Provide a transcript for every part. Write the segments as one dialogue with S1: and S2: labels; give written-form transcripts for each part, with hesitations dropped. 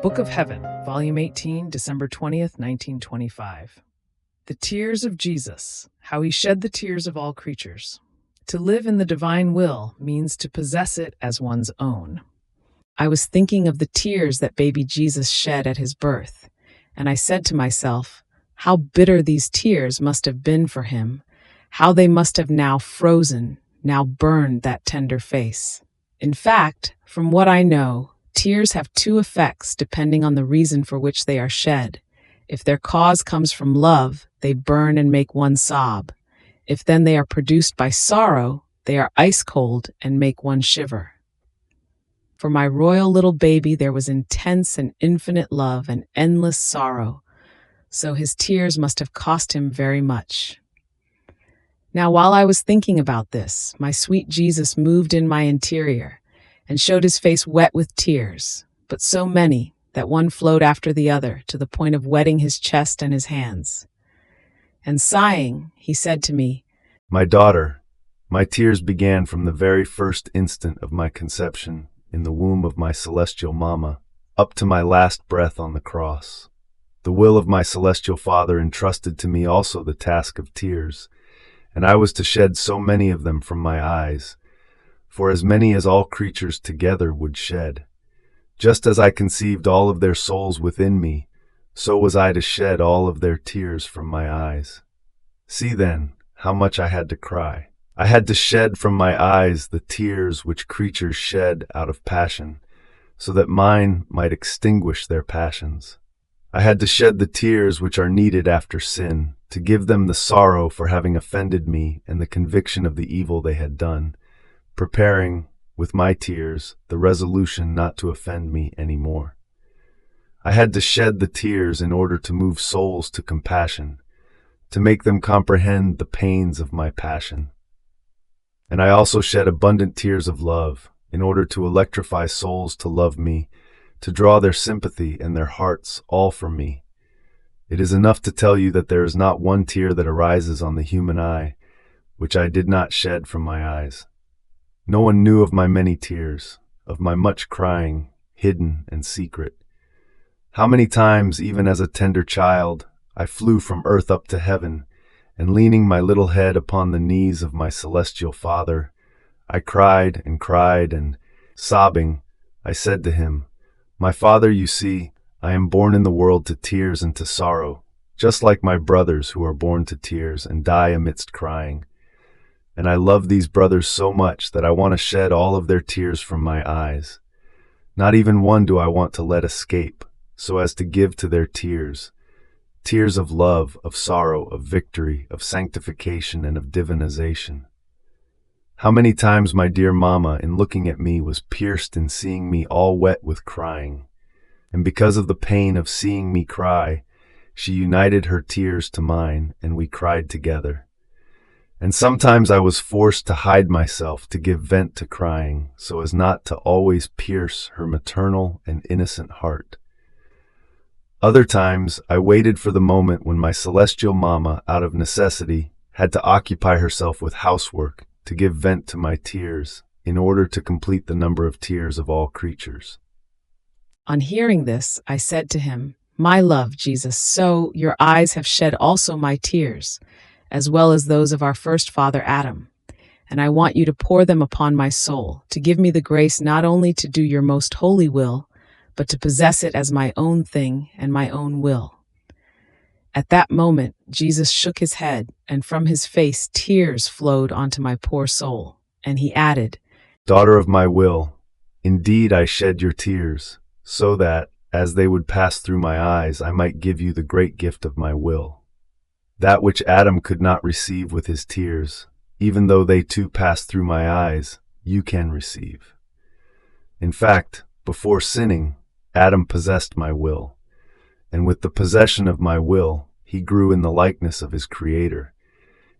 S1: Book of Heaven, Volume 18, December 20th, 1925. The Tears of Jesus, How He Shed the Tears of All Creatures. To live in the divine will means to possess it as one's own. I was thinking of the tears that baby Jesus shed at his birth, and I said to myself, how bitter these tears must have been for him, how they must have now frozen, now burned that tender face. In fact, from what I know, tears have two effects depending on the reason for which they are shed. If their cause comes from love, they burn and make one sob. If then they are produced by sorrow, they are ice cold and make one shiver. For my royal little baby there was intense and infinite love and endless sorrow, so his tears must have cost him very much. Now, while I was thinking about this, my sweet Jesus moved in my interior and showed his face wet with tears, but so many that one flowed after the other to the point of wetting his chest and his hands. And sighing, he said to me,
S2: "My daughter, my tears began from the very first instant of my conception in the womb of my celestial Mama, up to my last breath on the cross. The will of my celestial Father entrusted to me also the task of tears, and I was to shed so many of them from my eyes, for as many as all creatures together would shed. Just as I conceived all of their souls within me, so was I to shed all of their tears from my eyes. See then, how much I had to cry. I had to shed from my eyes the tears which creatures shed out of passion, so that mine might extinguish their passions. I had to shed the tears which are needed after sin, to give them the sorrow for having offended me and the conviction of the evil they had done, preparing, with my tears, the resolution not to offend me any more. I had to shed the tears in order to move souls to compassion, to make them comprehend the pains of my passion. And I also shed abundant tears of love, in order to electrify souls to love me, to draw their sympathy and their hearts all from me. It is enough to tell you that there is not one tear that arises on the human eye, which I did not shed from my eyes. No one knew of my many tears, of my much crying, hidden and secret. How many times, even as a tender child, I flew from earth up to heaven, and leaning my little head upon the knees of my celestial Father, I cried, and, sobbing, I said to him, "My Father, you see, I am born in the world to tears and to sorrow, just like my brothers who are born to tears and die amidst crying. And I love these brothers so much that I want to shed all of their tears from my eyes. Not even one do I want to let escape, so as to give to their tears, tears of love, of sorrow, of victory, of sanctification, and of divinization. How many times my dear Mama, in looking at me, was pierced in seeing me all wet with crying, and because of the pain of seeing me cry, she united her tears to mine, and we cried together. And sometimes I was forced to hide myself to give vent to crying, so as not to always pierce her maternal and innocent heart. Other times I waited for the moment when my celestial Mama, out of necessity, had to occupy herself with housework to give vent to my tears, in order to complete the number of tears of all creatures."
S1: On hearing this, I said to him, "My love, Jesus, so your eyes have shed also my tears, as well as those of our first father Adam, and I want you to pour them upon my soul, to give me the grace not only to do your most holy will, but to possess it as my own thing and my own will." At that moment, Jesus shook his head, and from his face tears flowed onto my poor soul, and he added,
S2: "Daughter of my will, indeed I shed your tears, so that, as they would pass through my eyes, I might give you the great gift of my will. That which Adam could not receive with his tears, even though they too passed through my eyes, you can receive. In fact, before sinning, Adam possessed my will, and with the possession of my will, he grew in the likeness of his Creator,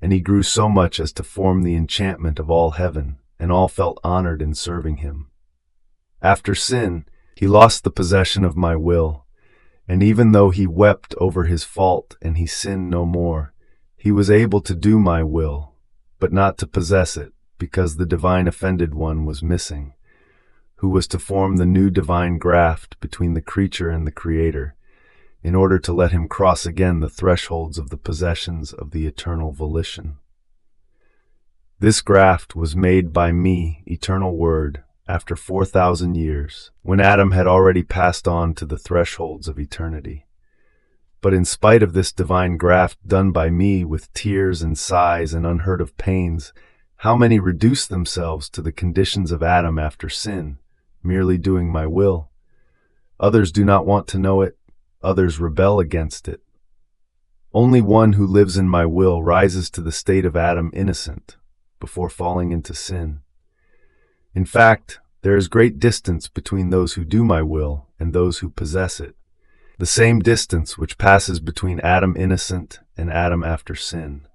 S2: and he grew so much as to form the enchantment of all heaven, and all felt honored in serving him. After sin, he lost the possession of my will, and even though he wept over his fault and he sinned no more, he was able to do my will, but not to possess it, because the divine offended one was missing, who was to form the new divine graft between the creature and the Creator, in order to let him cross again the thresholds of the possessions of the eternal volition. This graft was made by me, eternal Word, after 4,000 years, when Adam had already passed on to the thresholds of eternity. But in spite of this divine graft done by me with tears and sighs and unheard of pains, how many reduce themselves to the conditions of Adam after sin, merely doing my will? Others do not want to know it, others rebel against it. Only one who lives in my will rises to the state of Adam innocent, before falling into sin. In fact, there is great distance between those who do my will and those who possess it, the same distance which passes between Adam innocent and Adam after sin.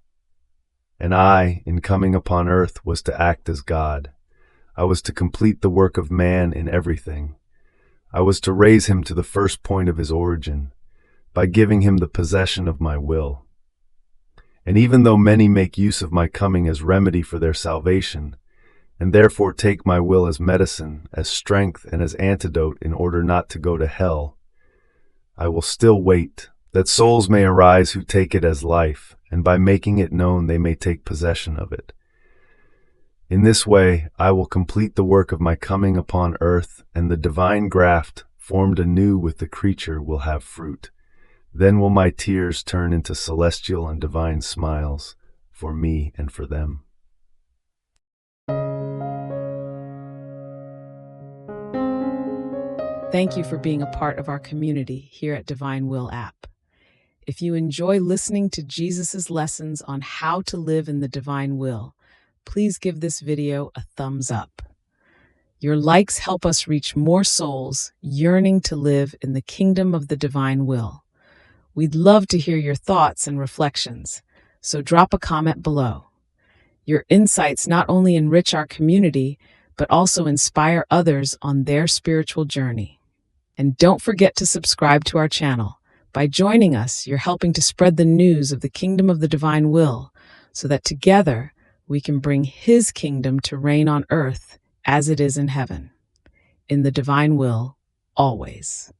S2: And I, in coming upon earth, was to act as God. I was to complete the work of man in everything. I was to raise him to the first point of his origin, by giving him the possession of my will. And even though many make use of my coming as remedy for their salvation, and therefore take my will as medicine, as strength, and as antidote in order not to go to hell, I will still wait, that souls may arise who take it as life, and by making it known they may take possession of it. In this way, I will complete the work of my coming upon earth, and the divine graft, formed anew with the creature, will have fruit. Then will my tears turn into celestial and divine smiles, for me and for them.
S1: Thank you for being a part of our community here at Divine Will app. If you enjoy listening to Jesus' lessons on how to live in the divine will, please give this video a thumbs up. Your likes help us reach more souls yearning to live in the kingdom of the divine will. We'd love to hear your thoughts and reflections, so drop a comment below. Your insights not only enrich our community, but also inspire others on their spiritual journey. And don't forget to subscribe to our channel. By joining us, you're helping to spread the news of the kingdom of the divine will, so that together we can bring His kingdom to reign on earth as it is in heaven. In the divine will, always.